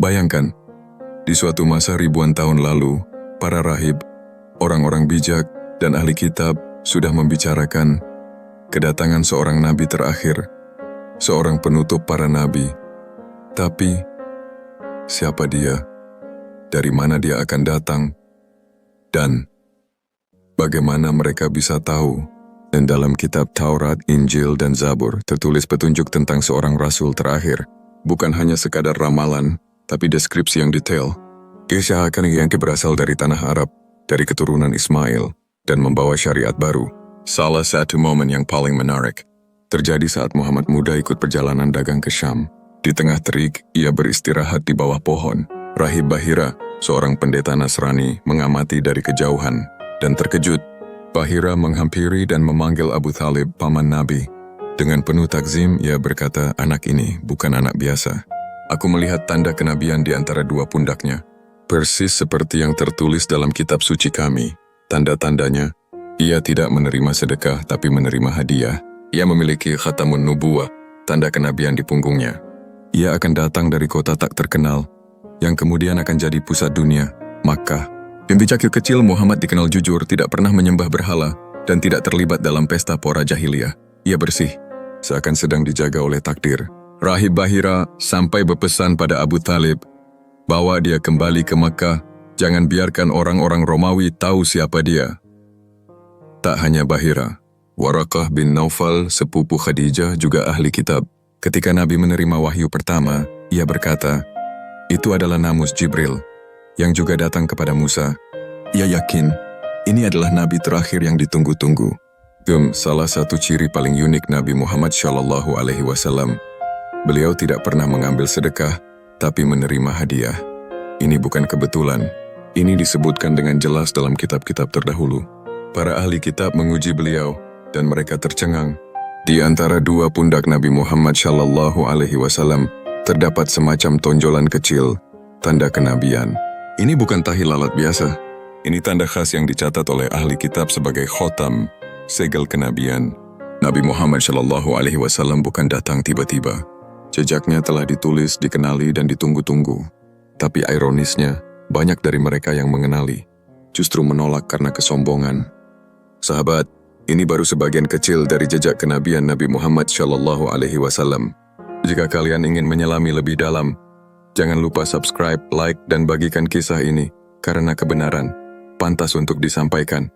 Bayangkan, di suatu masa ribuan tahun lalu, para rahib, orang-orang bijak, dan ahli kitab sudah membicarakan kedatangan seorang nabi terakhir, seorang penutup para nabi. Tapi, siapa dia? Dari mana dia akan datang? Dan bagaimana mereka bisa tahu? Dan dalam kitab Taurat, Injil, dan Zabur tertulis petunjuk tentang seorang rasul terakhir. Bukan hanya sekadar ramalan, tapi deskripsi yang detail. Kisah akan yang berasal dari tanah Arab, dari keturunan Ismail, dan membawa syariat baru. Salah satu momen yang paling menarik terjadi saat Muhammad muda ikut perjalanan dagang ke Syam. Di tengah terik, ia beristirahat di bawah pohon. Rahib Bahira, seorang pendeta Nasrani, mengamati dari kejauhan, dan terkejut. Bahira menghampiri dan memanggil Abu Thalib, paman Nabi. Dengan penuh takzim, ia berkata, anak ini bukan anak biasa. Aku melihat tanda kenabian di antara dua pundaknya. Persis seperti yang tertulis dalam kitab suci kami. Tanda-tandanya, ia tidak menerima sedekah tapi menerima hadiah. Ia memiliki khatamun nubuwah, tanda kenabian di punggungnya. Ia akan datang dari kota tak terkenal, yang kemudian akan jadi pusat dunia, Makkah. Pimpinan kecil Muhammad dikenal jujur, tidak pernah menyembah berhala, dan tidak terlibat dalam pesta pora jahiliyah. Ia bersih, seakan sedang dijaga oleh takdir. Rahib Bahira sampai berpesan pada Abu Thalib, bawa dia kembali ke Makkah, jangan biarkan orang-orang Romawi tahu siapa dia. Tak hanya Bahira, Waraqah bin Naufal, sepupu Khadijah, juga ahli kitab. Ketika Nabi menerima wahyu pertama, ia berkata, itu adalah namus Jibril, yang juga datang kepada Musa. Ia yakin, ini adalah Nabi terakhir yang ditunggu-tunggu. Salah satu ciri paling unik Nabi Muhammad SAW. Beliau tidak pernah mengambil sedekah, tapi menerima hadiah. Ini bukan kebetulan. Ini disebutkan dengan jelas dalam kitab-kitab terdahulu. Para ahli kitab menguji beliau, dan mereka tercengang. Di antara dua pundak Nabi Muhammad SAW, terdapat semacam tonjolan kecil, tanda kenabian. Ini bukan tahi lalat biasa. Ini tanda khas yang dicatat oleh ahli kitab sebagai khotam, segel kenabian. Nabi Muhammad SAW bukan datang tiba-tiba. Jejaknya telah ditulis, dikenali, dan ditunggu-tunggu. Tapi ironisnya, banyak dari mereka yang mengenali, justru menolak karena kesombongan. Sahabat, ini baru sebagian kecil dari jejak kenabian Nabi Muhammad SAW. Jika kalian ingin menyelami lebih dalam, jangan lupa subscribe, like, dan bagikan kisah ini, karena kebenaran pantas untuk disampaikan.